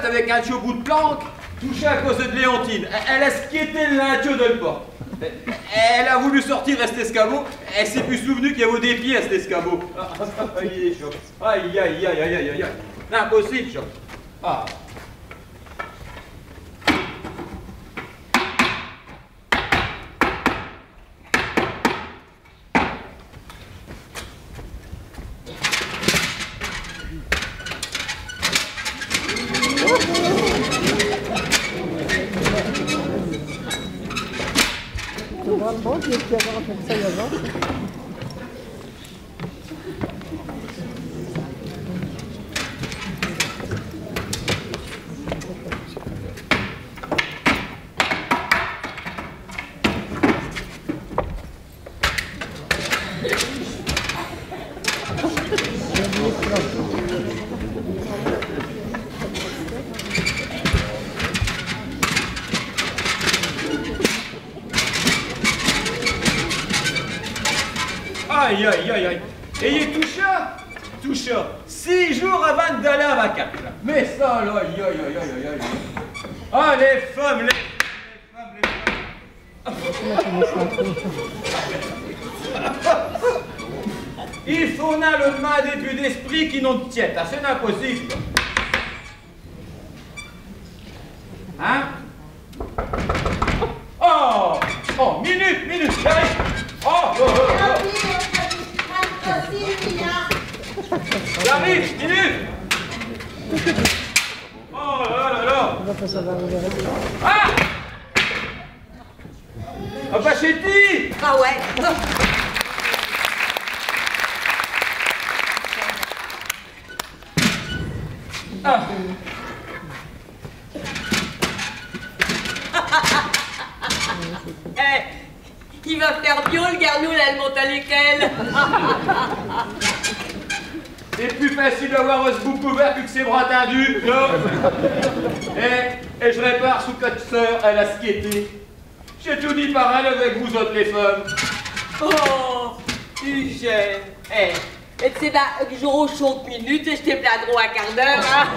Avec un tuyau au bout de planque, touché à cause de Léontine. Elle a squietté le tuyau de le port. Elle a voulu sortir à cet escabeau. Elle s'est plus souvenue qu'il y avait des pieds à cet escabeau. Il est chaud. Aïe, aïe, aïe, aïe, aïe, aïe. Impossible, chaud. Ah. Aïe, aïe, aïe, aïe. Et il toucha 6 jours avant d'aller à vacances. Mais ça, là, aïe, aïe, aïe, aïe, aïe. Ah, les femmes, il faut n'a le mal des buts d'esprit qui n'ont de tiète. C'est impossible. Hein? Oh, minute, j'arrive. Oh. J'arrive, minute. Oh là. Ah! Ah bah c'est dit. Ah ouais. Ah. Il va faire bio le garnou, là, elle monte à l'équelle. C'est plus facile d'avoir ce bouc ouvert que de ses bras tendus, non? Et je répare sous quatre sœurs, elle a squietté. J'ai tout dit par elle avec vous autres les femmes. Oh, Eugène. Et tu sais, bah, j'aurai chaud minutes et je t'ai plaindront un quart d'heure, hein.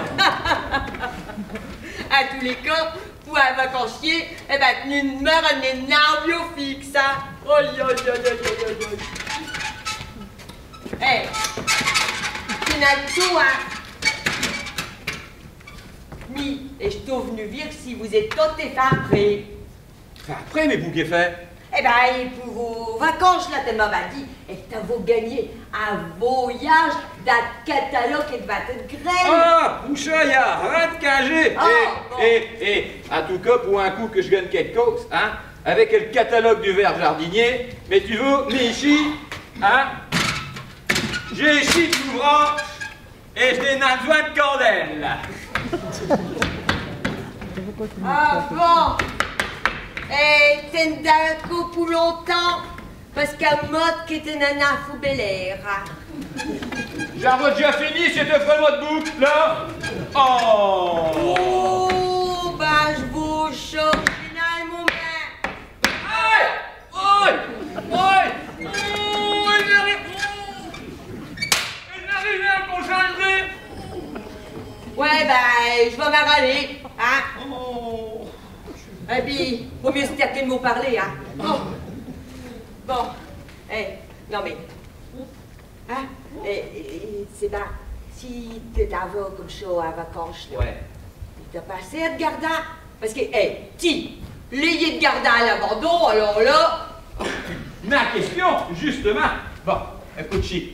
À tous les cas, pour un vacancier, eh ben, tenu une mère, un énorme fixe, hein. Oh, yo. Tu n'as tout, hein. Mi, et je t'ai venu dire si vous êtes tous et prêts. Après, mes bouquets faits. Eh ben, pour vos vacances, là, tu m'avais dit, et t'as vous gagné un voyage d'un catalogue et de 20 graines. Ah, Poucha, il y a rien de cagé. Oh, Et, à tout cas, pour un coup que je gagne quelque chose, hein, avec le catalogue du verre jardinier, mais tu veux, Michi, hein, j'ai chic l'ouvrant et je n'ai besoin de candelle. Ah bon. Et t'es d'un coup pour longtemps, parce qu'à mode qui était nana fou bel air. J'avais déjà fini, c'était vraiment de boucle, là. Oh. Oh, bah je vous choque, mon mère. Aïe. Il n'arrive à me concentrer. Ouais, bah, je vais m'arraler, hein. Oh. Et puis, vaut mieux se taire que de m'en parler, hein. Oh. Bon, non mais, hein, c'est bien, si t'es d'avant comme chaud à vacances, là, Ouais. t'as pas assez de gardin, parce que, l'ayez de gardin à l'abandon, alors là... Ma question, justement. Bon, écoute, chi.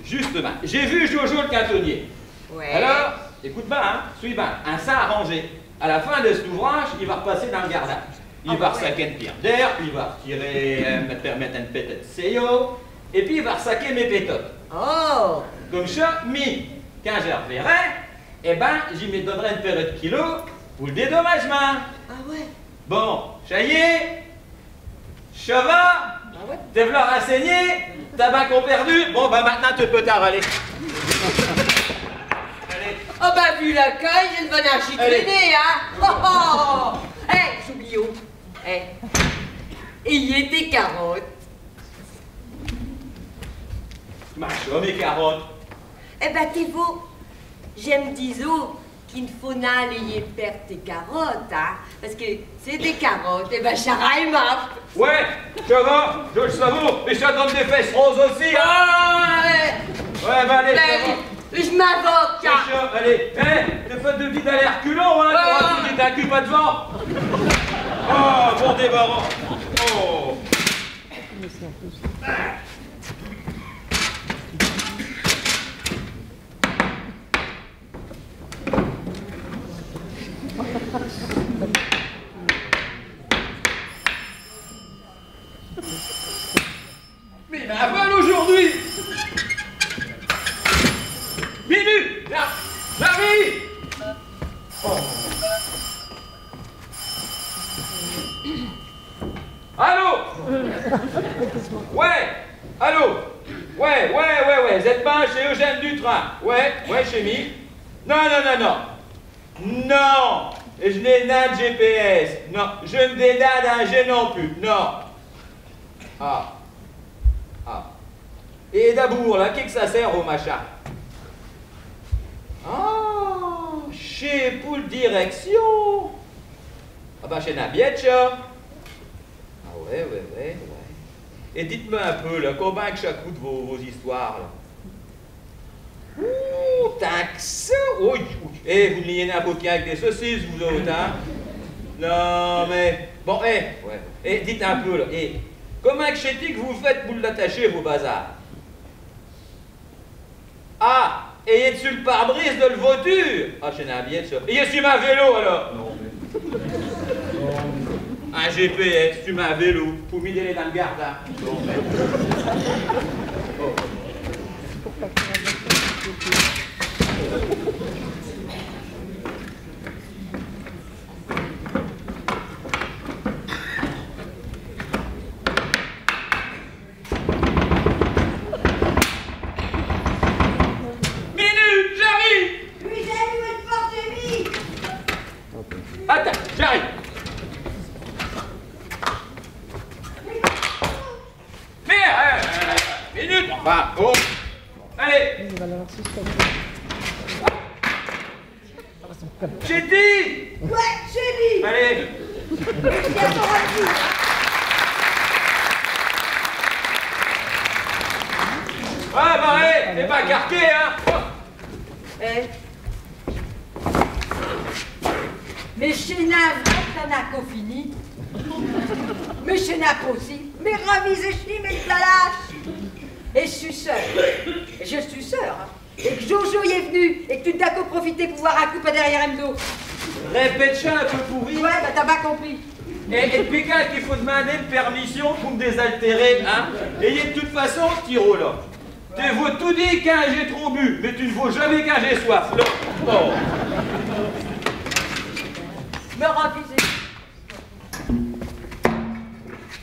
justement, j'ai vu Jojo le cantonnier. Ouais. Alors, écoute bien, hein, suis bien, un ça arrangé. À la fin de cet ouvrage, il va repasser dans le gardage. Il va ressaquer une pierre d'air, puis il va retirer, me permettre une pétette de seyo, et puis il va ressaquer mes pétotes. Oh! Comme ça, quand je la reverrai, eh ben, j'y me donnerai une paire de kilos pour le dédommagement. Ah ouais? Bon, ça y est, Chava, Ah ouais? tes v'là renseigné, t'as bien qu'on perdu, bon, ben maintenant tu peux t'arraler. Allez. Oh bah vu l'accueil, j'ai une bonne archi traînée, hein! Oh oh! Hé, j'oublie où? Hé. Et y est tes carottes. Macho, mes carottes. Eh ben t'es beau. J'aime disons qu'il ne faut n'aller perdre tes carottes, hein? Parce que c'est des carottes, et ben charaille map. Ouais, Chava, je le savoure, mais ça donne des fesses roses aussi, hein. Oh, Ouais, ben allez, Chava. je m'invoque, hein! Chava, allez, t'es fait de vie d'aller reculons, hein, tu dis t'as un cul pas devant. Oh, bon débarras. Oh. Mais ma balle aujourd'hui. Minute, j'arrive. Oh. Allô? Ouais, allô? Ouais, vous êtes bien chez Eugène Dutrin? Ouais, chez Mi? Non. Non, je n'ai pas de GPS. Non, je ne dédade un G non plus. Non. Ah. Et d'abord, là, qu'est-ce que ça sert au machin? Ah, chez pour direction. Ah bah, chez Nabietcha. Ah ouais. Et dites-moi un peu, là, combien que ça coûte vos histoires, là? Ouh, tant que ça! Oui. Eh, vous ne liez n'importe qui avec des saucisses, vous autres, hein? Non, mais... Bon, ouais. Et dites un peu, là, comment que chez-tu que vous faites pour l'attacher, vos bazars? Ah, et il est sur le pare-brise de la voiture? Ah, je n'ai bien ça. Et il est sur ma vélo, alors? Non, mais... Un GPS, sur ma vélo, pour m'aider dans le gardin. Bon, mais... Oh. Attends, j'arrive. Mais, minute, enfin, oh. Allez. J'ai dit. Ouais, j'ai dit. Allez. Ouais, bah, allez, t'es pas carqué, hein. Oh. Mais chez Nav, t'en as qu'au fini. Mais chez Nap aussi. Mais ravis et chi, mais lâche. Et je suis sœur. Et je suis sœur. Hein. Et que Jojo y est venu. Et que tu t'as qu'au profiter pour voir un coup pas derrière Mdo. Répète ça un peu pourri. Ouais, bah t'as pas compris. Et puis quand il faut demander une permission pour me désaltérer, hein. Et il est de toute façon, Tiro, là. Tu vaux tout dit quand j'ai trop bu, mais tu ne vaux jamais quand j'ai soif, là. Oh. Me rempliser.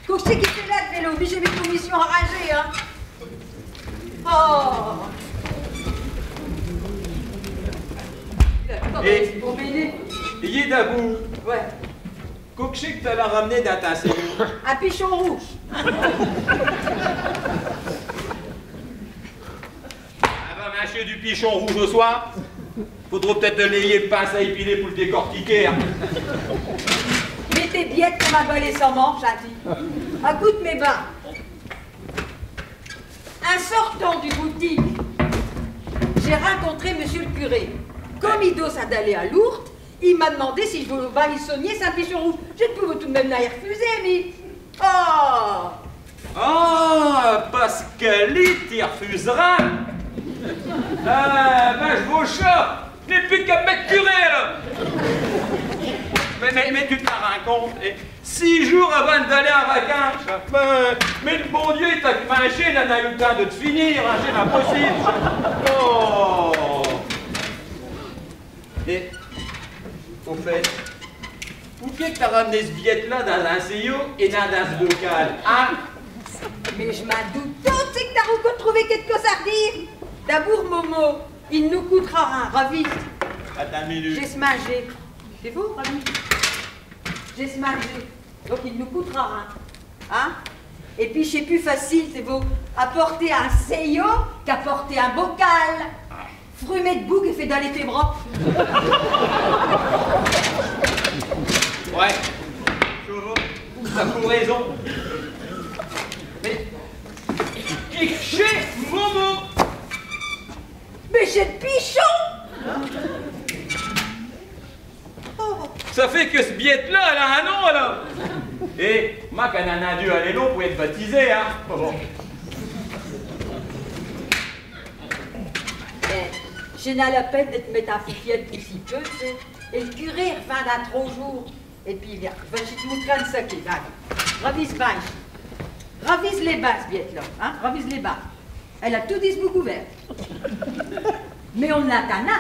Faut que je sais qui c'est là de vélo, mais j'ai mes commissions enragées, hein. Oh. Et pour béné. il est debout. Ouais. Coqueché que tu l'as ramené dans ta cellule. Un pichon rouge. Ah va mâcher du pichon rouge au soir. Faudra peut-être te layer de pince à épiler pour le décortiquer. Hein. Mets tes billettes comme un balai sans manche, Ati. Écoute mes bains. En sortant du boutique, j'ai rencontré monsieur le curé. Comme il doit d'aller à Lourdes, il m'a demandé si je voulais balisonner Saint-Pichon rouge. Je ne pouvais tout de même pas y refuser, mais... Oh! Ah, parce que lui, t'y refuseras. Ah, vache, vos chats! Je n'ai plus qu'à mettre curé, là! Mais tu te rends compte, 6 jours avant d'aller en vacances, mais le bon Dieu t'a mangé, là, n'a eu le temps de te finir, hein, c'est impossible. Oh! Et, au fait, où qu'est-ce que t'as ramené ce billet-là dans un CEO et dans ce bocal, hein? Mais je m'en doute, c'est que t'as encore trouvé quelque chose à redire. D'abord, Momo, il nous coûtera rien, ravi. Attends une minute. J'ai se mangé. C'est vous, ravi? J'ai se mangé. Donc il nous coûtera rien. Hein? Et puis c'est plus facile, c'est vous, apporter un CEO qu'apporter un bocal. Frumet de bouc et fait d'aller tes bras. Ouais, t'as pour raison. Mais, chez Momo. Mais j'ai le pichon! Oh. Ça fait que ce billet-là, elle a un nom, là. Et, moi, quand on en a dû aller long pour être baptisé, hein. Bon. J'ai n'a la peine de te mettre un foufiette pour si peu, tu sais. Et le curé revint dans 3 jours. Et puis, il va te montrer un sac. Ravise bain. Ravise les bains, ce billet-là. Hein? Ravise les bains. Elle a tout dit ce bout couvert. Mais on l'attend là.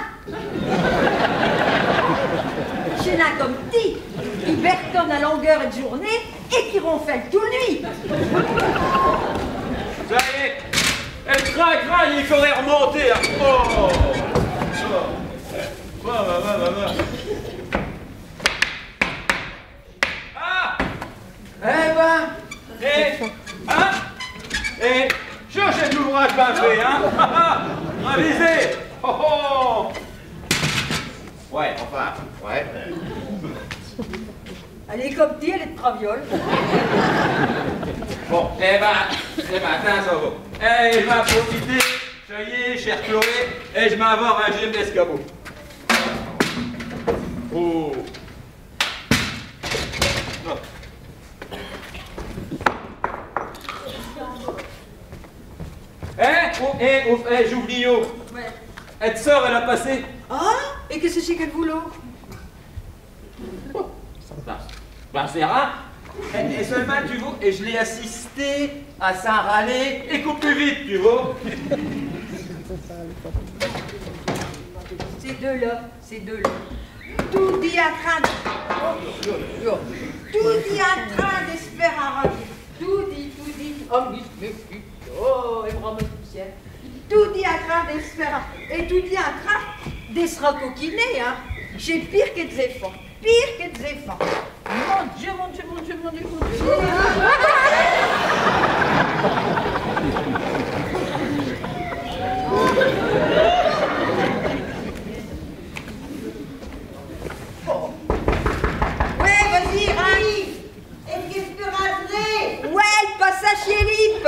J'ai là comme petit, qui bertonne à longueur de journée et qui ronfle toute nuit. Ça y est, elle craque, il faudrait remonter. Hein. Oh. Va. Ah. Eh ben, cherchez de l'ouvrage bien fait, hein. Ravisez. Oh. Ouais, enfin, ouais. Elle est comme petit, elle est de traviole. Bon, attends, ça va. Je vais en profiter, ça y est, cher Chloé, et je m'en vais en régime d'escabeau. Oh. Non. J'oublie. Ouais. Elle sort, elle a passé. Ah? Et qu'est-ce que c'est quel boulot? Ben, c'est rare. Et seulement, tu vois, et je l'ai assisté à s'en râler, et coupe plus vite, tu vois. Ces deux-là. Tout dit en train de... Tout dit en train de se faire arranger. Tout dit. Oh, et vraiment poussière. Tout dit en train de se faire... Et tout dit en train de se recoquiner, hein. J'ai pire que des éléphants. Mon Dieu. Ouais, vas-y, Raïf. Et qu'est-ce que raserais? Ouais, le passage chez Lip.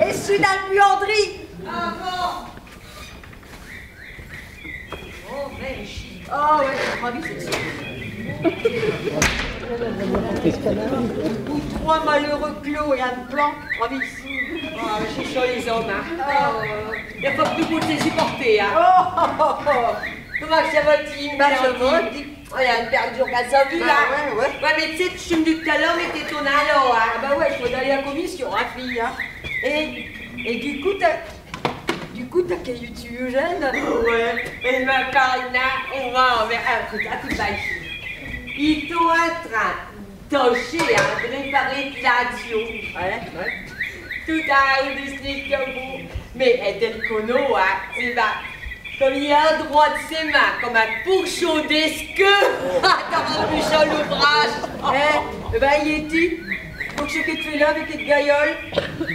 Et celui dans le buanderie. Ah bon. Oh, vache. Oh, ouais, j'ai envie, c'est sûr. Ou 3 malheureux clos et un blanc, ravis. Oh, j'ai chaud les hommes, hein. Il n'y a pas plus beau de les supporter, hein. Comment ça va, Tim? Bah, je vote. Oh, il y a une paire de jours qu'elle s'est vue, là. Ouais, mais tu sais, tu me dis tout à l'heure, mais t'es ton allant, hein. Bah ouais, il faut aller à la commission, hein, fille, hein. Et du coup, t'as quel YouTube, Eugène? Ouais. Et ma Carina, on va envers un truc, ils sont en train d'encher à préparer l'action. Ouais. Tout à l'heure, des sneakers. Mais elle était le cono, hein. C'est va. Comme il a un droit de ses mains, comme un pourchaud d'esqueux. T'as rendu ça l'ouvrage. Ben, Yeti, faut que je te fais là avec une gaillole.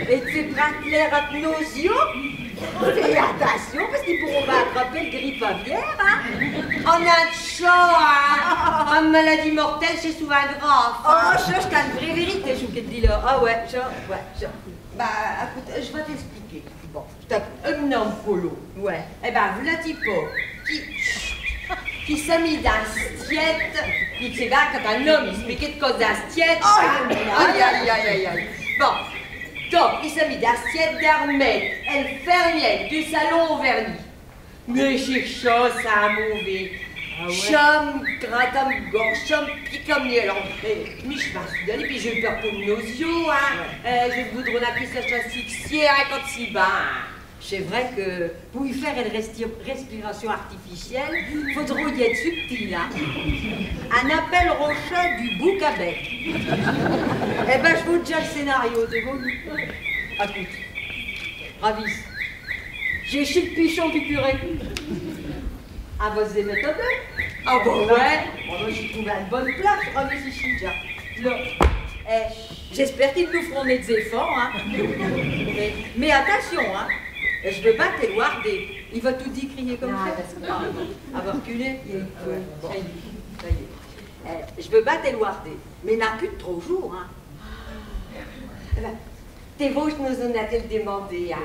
Et tu fais prendre l'air à nos yeux. Fais attention parce qu'ils pourront pas attraper le grippe aviaire, hein. On a de chaud, hein. Une maladie mortelle, c'est souvent grave. Oh, je t'ai une vraie vérité, je vous dis là. Ah ouais, Bah, écoute, je vais t'expliquer. Bon, t'as un homme polo. Ouais. Eh ben, voilà typo qui s'est mis dans l'assiette. Puis tu sais bien, quand un homme, il se met quelque chose dans l'assiette. Aïe. Bon. Donc, il s'est mis d'assiette d'armée, elle fermière du salon au vernis. Mais j'ai chaud, ça a mauvais. Ah ouais. Chum, gras comme gorge, chum, pis comme miel. Mais je m'en suis puis j'ai eu peur pour nos yeux, hein. Je voudrais qu'on a pris cette asphyxiée, hein, quand si bas. C'est vrai que pour y faire une respiration artificielle, il faudrait y être subtil, hein. Un appel rochet du bouc à bec. Eh ben, je vous dis le scénario, t'es bon? Écoute, Ravis, j'ai chez le pichon du curé. Ah, vous aimez méthodes? Ah, bon, ouais. Bon, moi, j'ai trouvé une bonne place, Ravis ici, déjà. Là. J'espère qu'ils nous feront des efforts, hein. Mais attention, hein. Je veux pas t'éloigner. Il va tout décrier comme ça. Ah, va reculer. Ça y est. Je veux pas t'éloigner. Mais n'a que 3 jours, hein. Tes vauches nous en a-t-elle demandé, hein.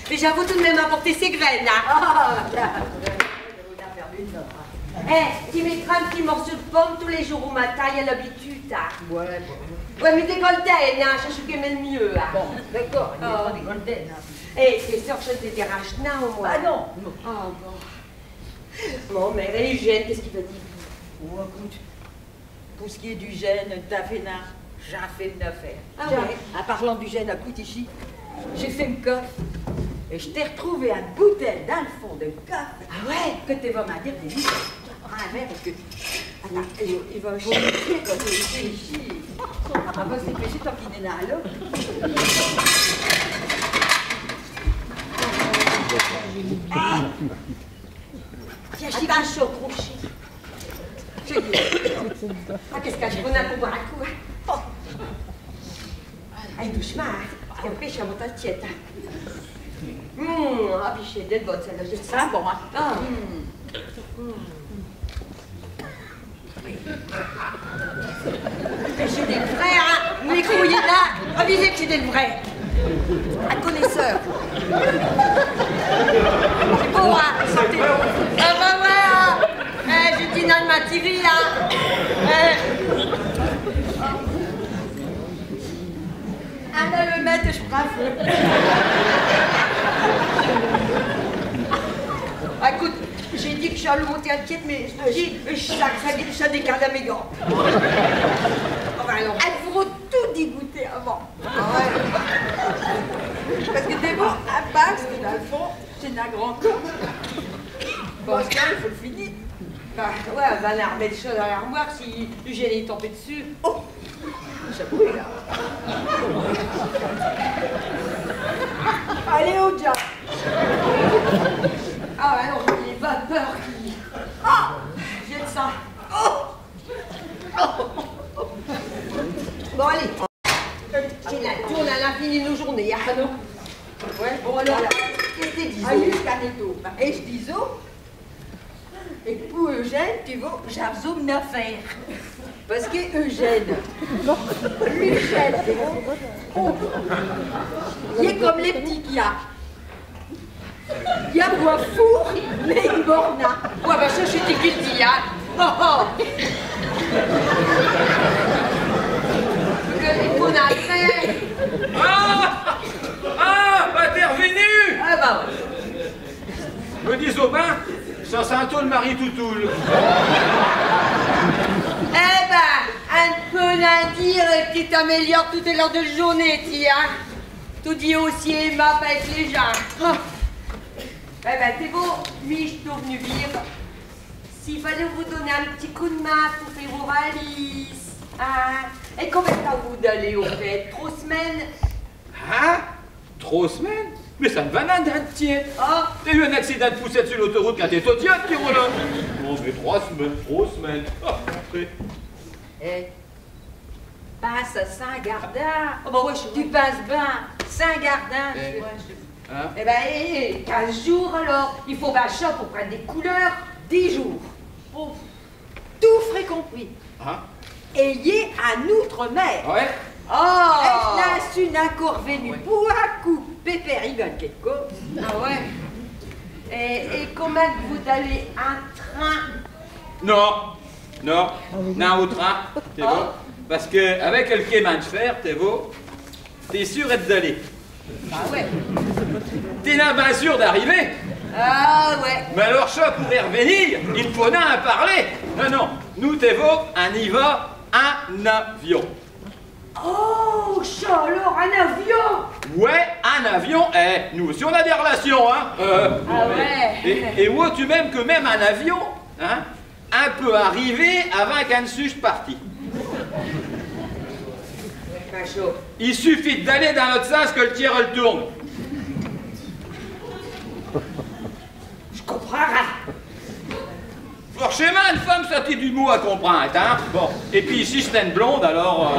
Mais j'avoue tout de même apporter ses graines, hein. Ah, tu mettras un petit morceau de pomme tous les jours au matin, il y a l'habitude, hein. Ouais, bon. Ouais, mais des golden, hein, je sais qu'elle le mieux, hein. Bon, d'accord, il y a des golden, hein. C'est sûr que je te dérange, non, moi. Ah non, non. Oh, bon. Bon, mais Eugène, qu'est-ce qu'il va dire? Oh, écoute, pour ce qui est du gène, t'as fait n'a, j'ai fait une affaire. Ah ouais? En parlant du gène, écoute ici, j'ai fait une coffre. Et je t'ai retrouvé une bouteille dans le fond de coffre. Ah ouais? Que tu vas m'en dire des livres. Prends un verre parce que. Attends, il va chier quand tu es ici. On va se dépêcher tant qu'il est là, là. Tiens, je suis dans le chaud, crochet. Je dis. Ah, qu'est-ce que je prends un coup par un coup, hein? Allez, doucement, hein. Et après, je suis à mon tiède, hein. Ah, puis j'ai d'être bonne, celle-là. Je sais, bon, hein. Ah. J'ai des frères, hein. Mes couilles là, avisez que j'ai des vrais. Un connaisseur. C'est beau, hein. Sortez-le. Ah, bah ouais, hein. J'ai dit dans le matériel, hein. Ah, le maître, je prends feu. Écoute, j'ai dit que j'allais monter à pied, mais je dis, ça décale à mes gants. Enfin, alors, elles vont tout dégoûter avant. Ah ouais. Parce que t'es bon, à base, dans le fond, c'est un grand corps. Bon, ce il faut le finir. Bah, ouais, on va remettre ça dans l'armoire si Eugène est tombé dessus. Oh! Ça brûle, là. Allez, au diable. Ah ouais, non, les vapeurs qui... Ah, j'ai le sang. Oh. Bon, allez. J'ai la tourne à l'infini nos journées, hein, non? Ouais, bon, alors, qu'est-ce que tu dis? Ah, jusqu'à bientôt. Et je dis, oh. Et pour Eugène, tu vois, j'avais une affaire. Parce que Eugène, il est comme les petits qu'il y a. Il y a bois four, mais une borna. Ouais, bah ça, c'était qui le dit, hein? Oh, oh. Que qu'on a fait. Ah, bah t'es revenu. Ah, bah ouais. Me dis au bain, ça sent un taux de Marie Toutoul. Eh ben, un peu l'indire qui t'améliore toutes les heures de journée, tiens. Tout dit aussi aimable avec les gens. Oh. Eh ben, c'est beau, lui, je suis venu vivre. S'il fallait vous donner un petit coup de main pour faire vos valises. Hein? Et combien de temps vous d'aller au fait? 3 semaines? Hein? 3 semaines? Mais ça me va d'un tiens. Oh. T'as eu un accident de poussette sur l'autoroute quand t'es totiote, qui roule là. Non, mais 3 semaines. Oh, après. Eh, passe à Saint-Gardin. Oh, bah ouais, tu passes bien. Saint-Gardin. Hein? Eh ben, 15 jours alors. Il faut un chat pour prendre des couleurs. 10 jours. Oh. Tout frais compris. Hein? Ayez un outre-mer. Ouais. Oh! Est-ce une accord venu pour un coup? Pépère rigole quelque chose. Ah ouais? Et comment vous allez un train? Non, au train, t'es beau. Parce que avec le quai main de fer, t'es beau, T'es sûr d'aller? Ah ouais. T'es là bien sûr d'arriver? Ah ouais. Mais alors, ça, pour y revenir, il faut n'en parler. Non, non, nous t'évo, on y va en avion. Oh, chat, alors, un avion? Ouais, un avion, nous aussi on a des relations, hein. Ah ouais. Et où tu m'aimes que même un avion, hein, un peut arriver avant qu'un suche parti. Pas chaud. Il suffit d'aller dans l'autre sens que le tir le tourne. Je comprends rien. Forcément, une femme sortie du mot à comprendre, hein. Bon, et puis ici c'est une blonde, alors...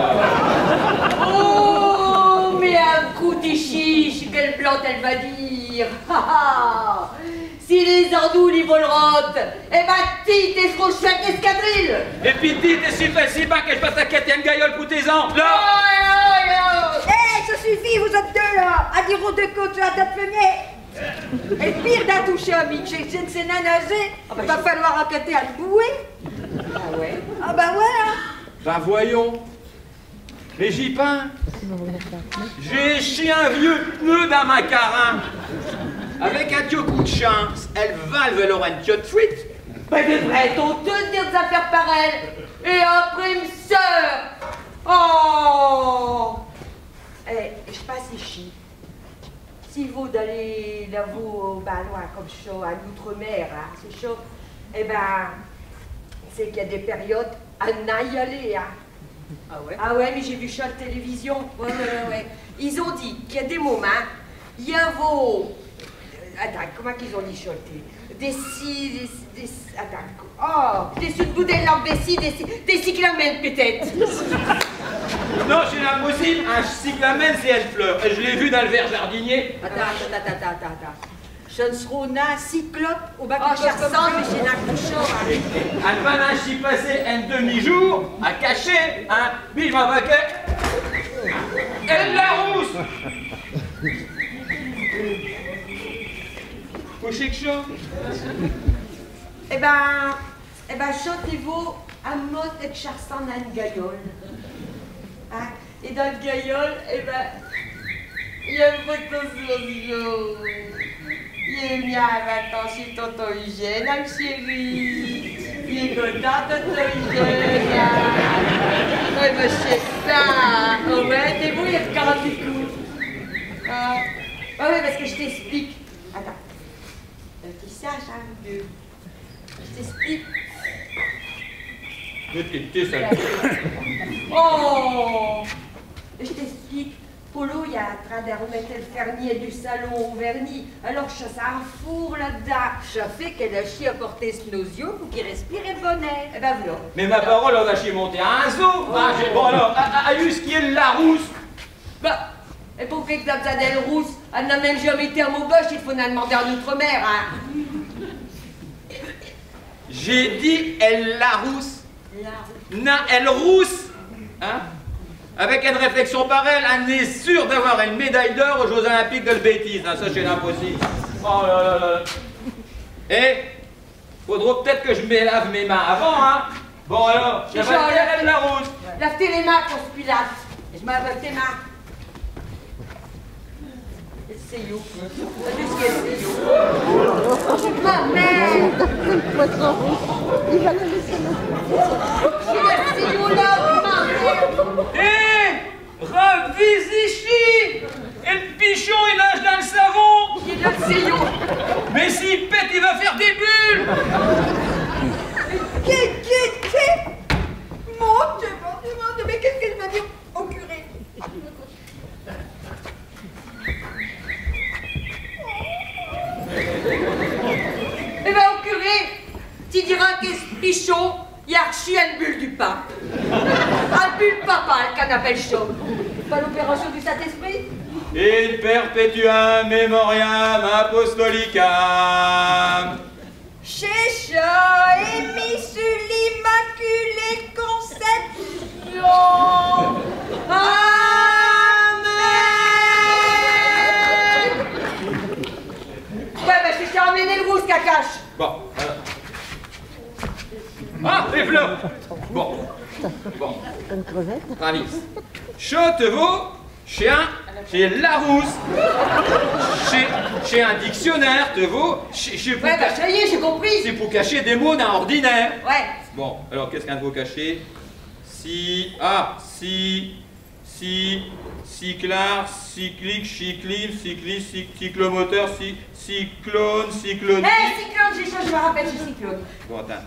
Oh, mais un coup de chiche, quelle plante elle va dire. Si les andouilles ils voleront, eh ben ti t'es trop chouette escadrille. Et puis dis, t'es si facile que je passe à quatrième gaillole pour tes ans, là. Ça suffit, vous êtes deux là, à dire aux deux côtés à date premier. Et le pire d'un toucher à Mitch, c'est de s'énanager. Il va falloir enquêter à le bouer. Ah ouais. Ah bah ouais. Ben voyons. Mais j'y peins. J'ai chié un vieux pneu dans ma carin. Avec un petit coup de chance, elle va lever leur un de frites. Ben devrait-on te dire des affaires pareilles? Et après une sœur. Oh. Eh, je passe ici. S'il vaut d'aller là-haut, ben loin comme ça, à l'outre-mer, hein, c'est chaud, eh ben, c'est qu'il y a des périodes à n'y aller, hein. Ah ouais? Ah ouais, mais j'ai vu ça à la télévision. Ouais. Ils ont dit qu'il y a des moments, il y a vos... Attends, comment qu'ils ont dit chanter? Des sous-boudelles langues des cyclamènes peut-être. Non, c'est impossible. Un cyclamène, c'est elle fleur. Et je l'ai vu dans le verre jardinier. Attends. Je ne serai un cyclope au bac Oh, de Cherson, mais j'ai un couchon. Elle va ainsi passer un demi-jour à cacher, hein. Puis je m'en vais que... Elle la rousse. Couché que chaud. Eh ben, chantez-vous un mot de Cherson à une gaillole. Hein? Et dans le gaillol, eh ben, il y a une photo sur le jour. Il est bien maintenant chez tonton Eugène, hein, chérie. Il est content, tonton Eugène. Oui, mais c'est ça. Oh, ben, t'es vous, il regarde du coup. Ah oui, parce que je t'explique. Attends. Tu saches, hein, je t'explique. T'es sale. Oh. Je t'explique. Polo, il est en train de remettre le fernier du salon au vernis. Alors, je ça un four là-dedans. Ça fait qu'elle a chié à porter ce nosio pour qu'il respire et bonnet. Eh ben, voilà. Mais ma parole, on va chez monter à un zoo. Bon alors, à ce qui est la rousse. Bah, et pour que t'as besoin d'elle rousse, elle n'a même jamais été à mon boche, il faut en demander à outre-mer, hein. J'ai dit elle la rousse. La roue. Non, elle rousse. Hein? Avec une réflexion pareille, on est sûr d'avoir une médaille d'or aux Jeux Olympiques de le bêtise. Hein, ça, c'est impossible. Oh là là là. Et faudra peut-être que je me lave mes mains avant, hein. Bon alors, je vais elle la rousse. Lave-toi les mains, qu'on se pilate. Et je m'avais tes mains. C'est you. C'est you. Ma mère. C'est you là, ma mère. Hé, revis ici. Et le pichon, il nage dans le savon. Il est là, c'est you. Mais s'il pète, il va faire des bulles. Qui Mon Dieu, mais qu'est-ce qu'elle m'a dit au curé? Eh ben, au curé, tu diras que ce pichon, il a reçu une bulle du pain. Un bulle papale qu'on appelle chaud. Pas l'opération du Saint-Esprit? In perpetuam memoriam apostolicam. Chécha, émis sur l'Immaculée Conception. Amen. Ouais, ben, je t'ai emmené le rousse, cacache. Bon, alors. Ah, les fleurs. Bon. Ravis. Château, Chez Larousse, chez un dictionnaire, te vaut, Ouais, bah ça y est, j'ai compris. c'est pour cacher des mots d'un ordinaire. Ouais. Bon, alors qu'est-ce qu'un mot caché? Cyclard, cyclique, cycliste, cyclomoteur, cyclone, cyclonique. Cyclone, j'ai chaud, je me rappelle, c'est cyclone. Bon, attends.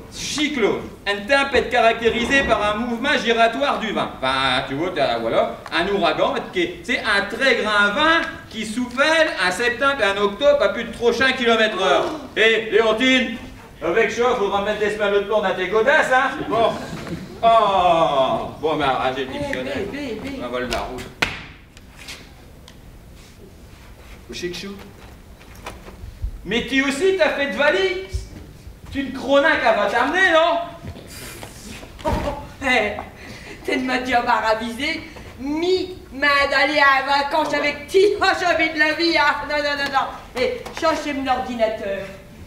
Cyclone. Un temps peut être caractérisé par un mouvement giratoire du vent. Enfin, tu vois, voilà, un ouragan, c'est un très grand vent qui souffle en septembre et en octobre à plus de 300 km/h. Hé, Léontine, avec ça, il faudra mettre des semaines de plomb dans tes godasses, hein? Bon. Oh! Bon, mais j'ai le dictionnaire. On vole la route. Couché que chou. Mais tu aussi, t'as fait de valise? Tu une chronaque à va t'amener, non? T'es de ma job à raviser, main d'aller à vacances avec ti, j'avais de la vie, ah, non. Et cherchez mon ordinateur.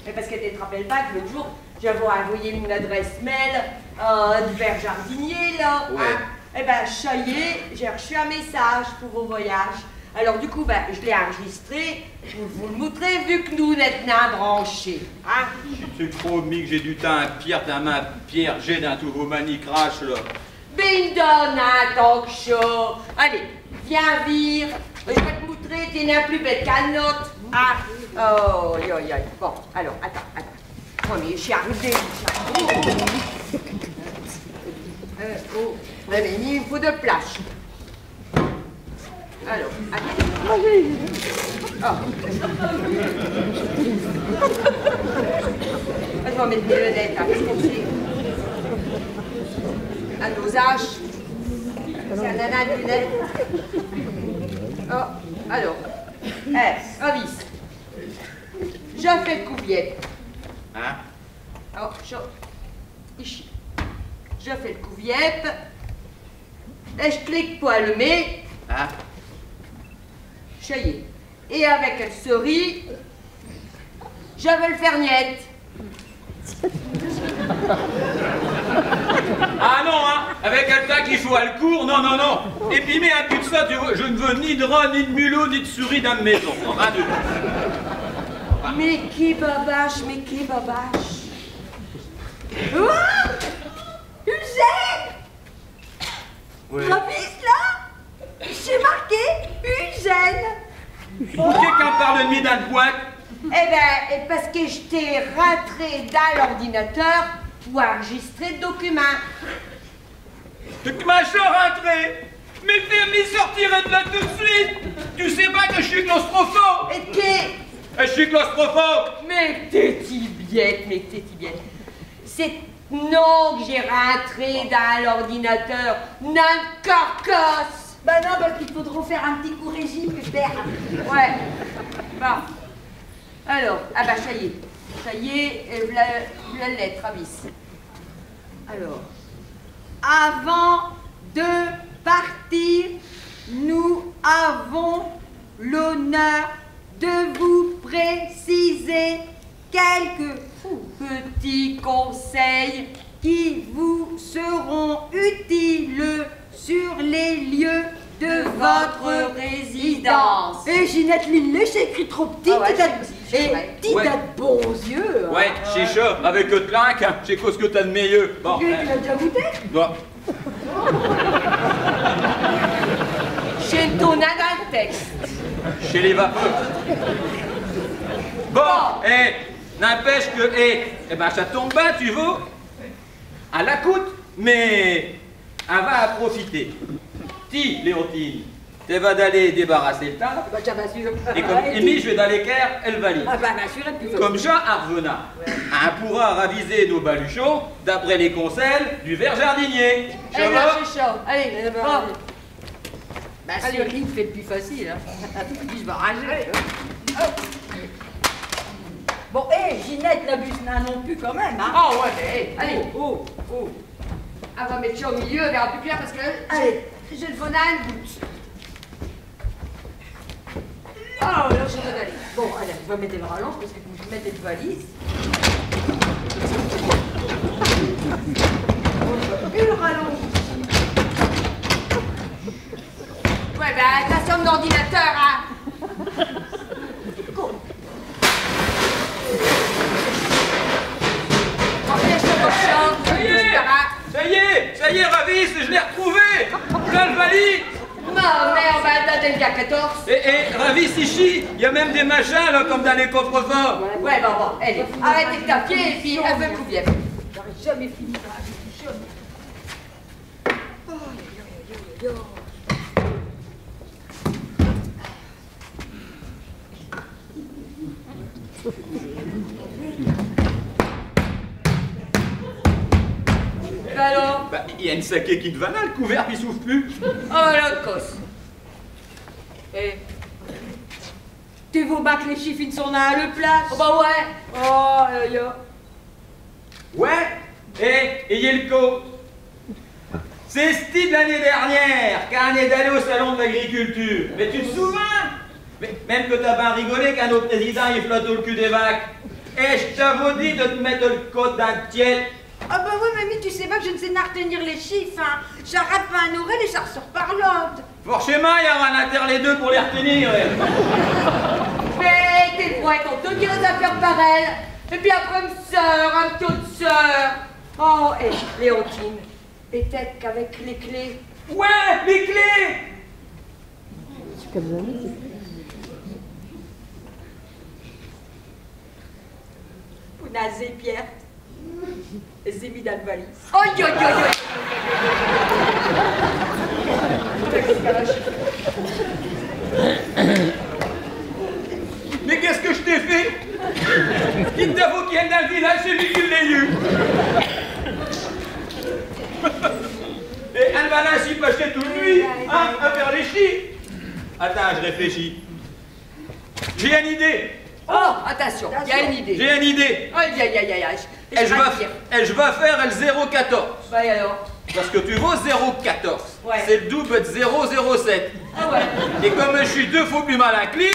Mais parce que tu te rappelles pas que l'autre jour, j'avais envoyé mon adresse mail de vers jardinier, là. Ouais. Hein? Eh ben, ça y est, j'ai reçu un message pour vos voyages. Alors du coup, ben, je l'ai enregistré, vous le montrez, vu que nous n'êtes pas branchés. Hein? C'est trop mis que j'ai du temps à Pierre, ta main, Pierre, j'ai d'un tout vos manies crash, là. Ben donne un talk show. Allez, viens vire. Je vais te montrer, t'es n'as plus bête qu'un autre. Ah, oh, yo. Bon, alors, attends. Oh, mais je suis arrivée. Ouais, mais il me faut de place. Alors, attends. Je vais mettre mes lunettes, hein, parce qu'on sait. Un dosage. C'est un nana de lunettes. Oh, alors. Avis. Je fais le couviette. Hein? Oh, ici. Je fais le couviette. Et je clique pour allumer. Hein? Ça y est. Et avec elle souris, je veux le faire niette. Ah non, hein? Avec un tas qu'il faut à le cours, non. Et puis, mais un peu de ça, tu vois, je ne veux ni de rat, ni de mulot, ni de souris dans ma maison. Rien du tout. Mais qui babache. Oh! Eugène! Oui. Ravis, là? J'ai marqué Eugène. Pour quelqu'un parle de mi d'un pointe? Eh ben, parce que je t'ai rentré dans l'ordinateur pour enregistrer le document. Tu m'as rentré? Mais fais-moi sortir de là tout de suite! Tu sais pas que je suis claustrophobe? Et que... Je suis claustrophobe! Mais t'es tibiette. C'est non que j'ai rentré dans l'ordinateur. N'importe. Bah non, parce qu'il faudra faire un petit coup régime, père. Ouais. Bon. Alors, ah bah ça y est, la lettre, avis. Alors, avant de partir, nous avons l'honneur de vous préciser quelques petits conseils qui vous seront utiles sur les lieux de votre résidence. Et Ginette Lillet, j'ai écrit trop petit, Ah ouais, t'as Ouais. de bons yeux. Hein. Ouais, j'ai chaud, avec le claque, j'ai quoi ce que t'as de meilleur. Bon, Tu l'as déjà goûté? bon. J'ai le tournant dans le texte. Chez les vapeurs. Bon, n'empêche que, eh ben ça tombe bien, tu veux. Elle la coûte, mais elle va en profiter. Ti, Léontine, tu vas d'aller débarrasser le temps. Bah, ça m'assure. Et comme Amy, je vais d'aller l'équerre, elle valide. Ah, bah, m'assure, et puis Comme Jean Arvenat, on pourra raviser nos baluchons d'après les conseils du ver jardinier. Je Allez, là, vois. c'est chaud. Allez, bah, bon. Bah, Allez. sûr, il me fait le plus facile. Hein. Je vais rager. Bon, Ginette n'abuse non plus quand même. Hein. Ah ouais, mais allez. Oh. On va mettre ça au milieu, on verra plus clair parce que Allez. j'ai le phone à une goutte. Oh, là, je vais aller. Bon, allez, je vais mettre le rallonge parce que je vais mettre une valise. Et le rallonge. Ouais, ben, ta somme d'ordinateur, hein. Ça y est, Ravis, je l'ai retrouvé. Plein le valise. Ma mère, ben, t'as des gars 14. Et Ravis, ici, il y a même des machins, là, comme dans les coffres-forts. Ouais, bon, allez, arrêtez de taper et puis un peu plus bien. J'aurais jamais fini ça, jamais. Oh, yo, yo, yo, yo. Alors? Bah, il y a une saké qui te va là, le couvercle, il souffle plus. Oh, la cosse. Eh. Tu veux pas que les chiffres ils sont à le place? Oh, bah ouais. Oh, yo. Ouais. Et Yelko, c'est ce type l'année dernière qu'on est allé au salon de l'agriculture. Mais tu te souviens? Mais même que t'as bien rigolé qu'un autre président il flotte au cul des vaches. Et je t'avais dit de te mettre le code d'un tiède. Ah bah oui, mamie, tu sais pas que je ne sais pas retenir les chiffres, hein. J'arrête pas un oreille et ça ressort par l'autre. Forcément, il y aura un inter les deux pour les retenir. Mais t'es le être on te dit aux affaires pareilles. Et puis après, une sœur, un petit de sœur. Oh, et Léontine, peut-être qu'avec les clés... Ouais, les clés. Punaise, Pierre. Et c'est mis dans le valise. Oh, yo, yo, yo. Mais qu'est-ce que je t'ai fait? Il t'avoue qu'il y a dans le village, c'est lui qui l'a eu. Et Anne Valin s'y peut acheter toute nuit, hein, à faire les chiffres. Attends, je réfléchis. J'ai une idée. Oh, attention, il y a une idée. J'ai une idée. Aïe, aïe, aïe, aïe. Et je vais faire le 014. Bah, et alors? Parce que tu vaux 014. Ouais. C'est le double de 007. Ah ouais. Et comme je suis deux fois plus mal à clip,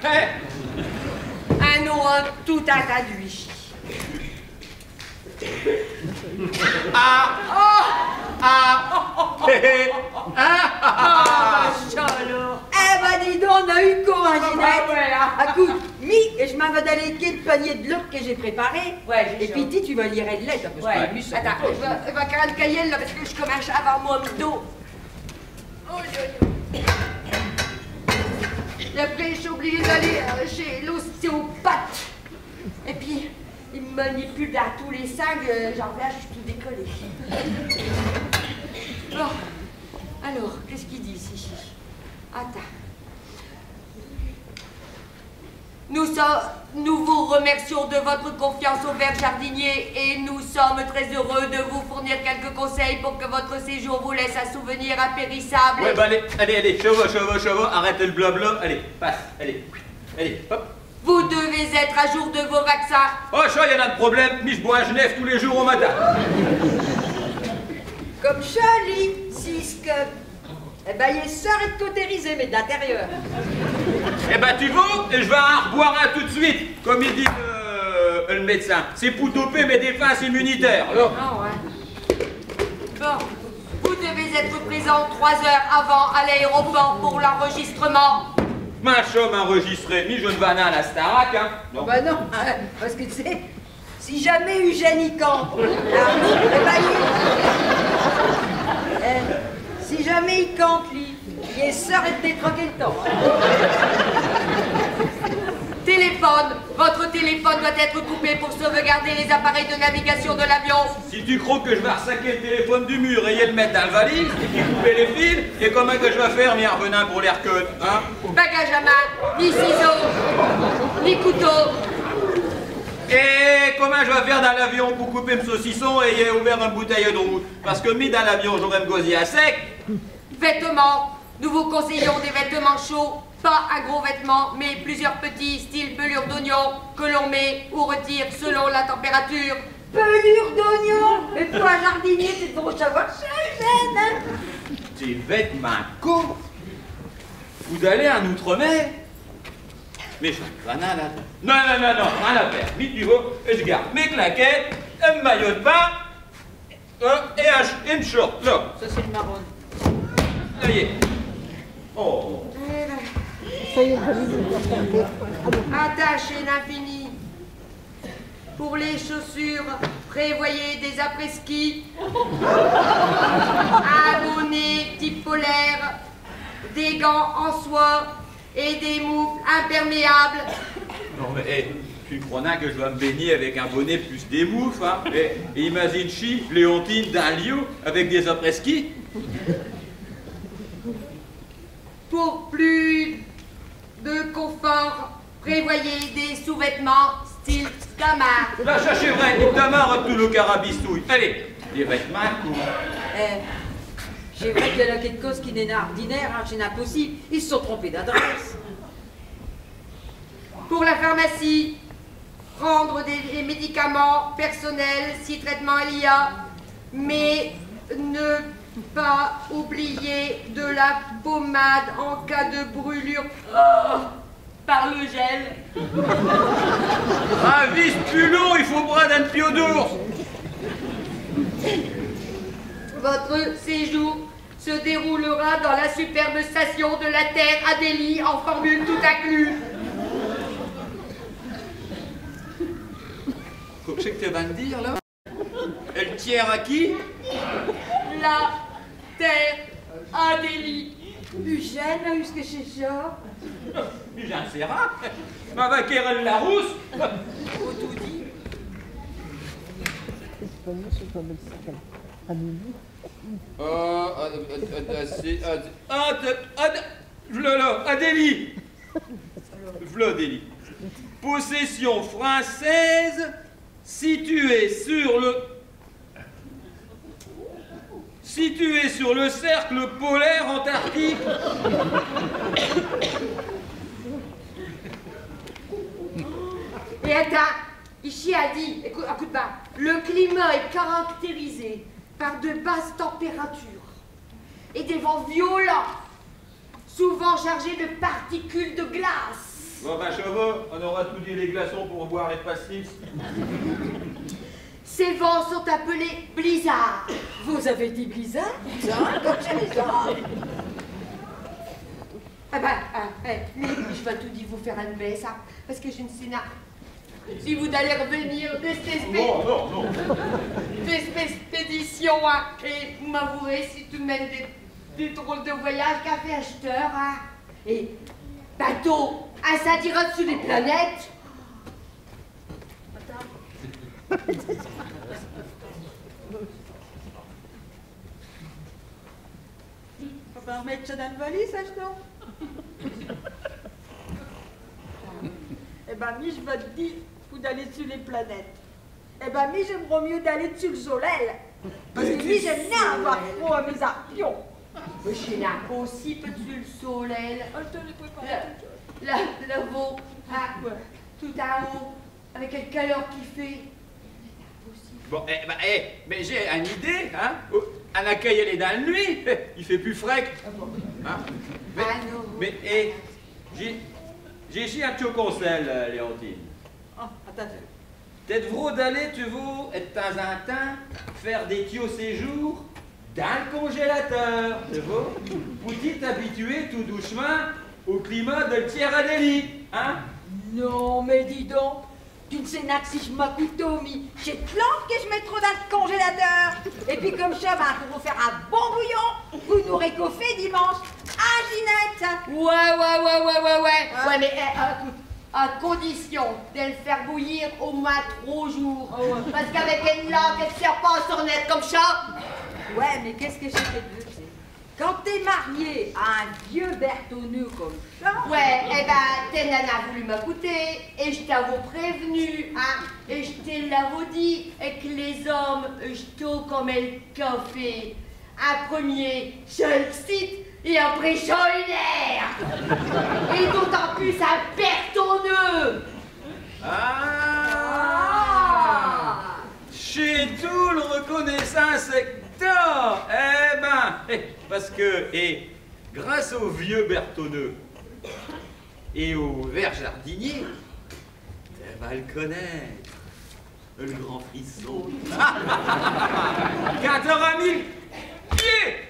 hein, Un aura tout un tas d'huile. ah, Eh ben dis donc, on a eu quoi, hein, Ginette? voilà. Écoute, et je m'en vais d'aller le panier de l'autre que j'ai préparé. Ouais, j'ai Et puis dis, tu vas lire de l'aide, parce que Ouais. je Attends, je vais carrer le cahier là parce que je commence à avoir mon dos. Oh, yo, yo. Et après, je suis obligée d'aller chez l'ostéopathe. Et puis, il me manipule dans tous les sangs, j'en reviens, je suis tout décollé. Bon, alors, qu'est-ce qu'il dit ici? Attends. Nous vous remercions de votre confiance au Vert Jardinier et nous sommes très heureux de vous fournir quelques conseils pour que votre séjour vous laisse un souvenir impérissable. ouais, bah allez, chevaux, arrêtez le blabla, allez, passe, allez, hop. Vous devez être à jour de vos vaccins. Oh, ça, y en a de problème, mais je bois un Genève tous les jours au matin. Comme Charlie, si que... Eh ben, il est sœur et cautérisé, mais d'intérieur. Eh ben, tu vas, et je vais en reboire un tout de suite, comme il dit le médecin. C'est pour doper mes défenses immunitaires. Alors. Ah ouais. Bon, vous devez être présent 3 heures avant à l'aéroport pour l'enregistrement. Ma chum enregistré, ni je ne vais à la Starac, hein. Non. Bah non, hein, parce que tu sais, si jamais Eugène y campe, eh ben, si jamais il campe, lui, il est sœur et de détroquer le temps. Téléphone. Votre téléphone doit être coupé pour sauvegarder les appareils de navigation de l'avion. Si tu crois que je vais ressaquer le téléphone du mur et le mettre dans le valise, et puis couper les fils, et comment que je vais faire, mi revenant pour les recueils, hein? Bagage à main, ni ciseaux, ni couteau. Et comment je vais faire dans l'avion pour couper mes saucissons et y a ouvert une bouteille de route? Parce que mis dans l'avion, j'aurais me gosier à sec. Vêtements. Nous vous conseillons des vêtements chauds, pas un gros vêtement, mais plusieurs petits, style pelure d'oignon, que l'on met ou retire selon la température. Pelure d'oignon. Et toi, jardinier, c'est trop savoir ça, Eugène, hein? Des vêtements courts? Ou d'aller en outre-mer? Mais je là. Non, rien à faire. Vite du haut, et je garde mes claquettes, un maillot de bain, et une short, là. Ça, c'est le marron. Ça y est. Oh. Attaché l'infini. Pour les chaussures, prévoyez des après-ski, un bonnet type polaire, des gants en soie et des moufles imperméables. Non mais, tu crois que je dois me baigner avec un bonnet plus des moufles, hein? Et imagine-chi, Léontine d'un lieu avec des après-ski. Pour plus de confort, prévoyez des sous-vêtements style gamard. La cherchez vrai, les tamarres tout le carabistouille. Allez, des vêtements courts. J'ai vrai qu'il y a là quelque chose qui n'est pas ordinaire, hein, c'est impossible. Ils se sont trompés d'adresse. Pour la pharmacie, prendre des médicaments personnels si traitement il y a, mais ne pas oublier de la pommade en cas de brûlure par le gel. Un vis-culot, il faut bras d'un pied d'ours. Votre séjour se déroulera dans la superbe station de la Terre à Delhi en formule tout inclus. Qu'est-ce que tu vas me dire là? Elle tient à qui? La Terre à Delhi. Eugène, a eu ce que c'est ça? J'en sais rien. Ma vaquerelle la rousse. Faut tout dit. Adélie. V'là Adélie. Possession française située sur le cercle polaire antarctique. Et attends, ici a dit, écoute bien, le climat est caractérisé par de basses températures et des vents violents, souvent chargés de particules de glace. Bon ben chevaux, on aura tout dit les glaçons pour boire les pastis. Ces vents sont appelés blizzards. Vous avez dit blizzard? Hein, comme chez les gens. Mais je vais tout dire vous faire un baisse, hein, parce que je ne sais pas si vous allez revenir de cette Non. expédition, hein, et vous m'avouerez si tout de même des drôles de voyages qu'a fait acheteur, hein. Et bateau, ça dira sous les planètes. On va remettre ça dans le valise, acheteur. Eh ben, mi, je vais te dire d'aller sur les planètes. Eh ben, mi, j'aimerais mieux d'aller sur le soleil. Parce que mi, j'aime bien avoir froid à mes arpions. Mais chez n'a aussi peut-tu le soleil. Oh, je te l'ai préparé. Là-haut, tout en haut, avec quelle chaleur qu'il fait. Bon, mais j'ai une idée, hein? Un accueil, elle est dans la nuit. Il fait plus frais. Hein? Mais, j'ai ici un petit conseil, Léontine. Oh, attends. Peut-être vrai d'aller, tu vois, de temps en temps, faire des tuyaux séjours dans le congélateur, tu vois? Pour t'habituer tout doucement au climat de Tiers à Delhi, hein? Non, mais dis donc, tu ne sais pas que si je m'écoute, mi, j'ai de plantes que je mets trop dans le congélateur. Et puis comme ça, pour vous faire un bon bouillon, vous nous réchauffez dimanche. Ah, Ginette? Ouais, mais écoute, à condition de le faire bouillir au moins 3 jours. Oh, ouais. Parce qu'avec une langue, elle ne sert pas à sornette comme ça. Ouais, mais qu'est-ce que j'ai fait de mieux, tu sais? Quand t'es marié à un vieux bertonneux comme ça... Ouais, t'es nana voulu m'écouter, et je t'avoue prévenu, hein, et je te l'avoue dit, et que les hommes, je t'au comme le café. Un premier, je l'excite, et après, je l'air. Et d'autant plus un bertonneux. Chez tout le reconnaissance secteur, parce que, grâce au vieux bertonneux et au vert jardinier, tu vas le connaître, le grand frisson. Quand t'auras mis pied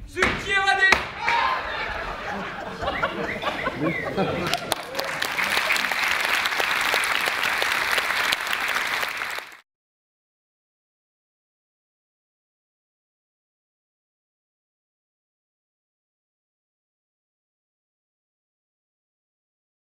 sur le Tiers à Delhi.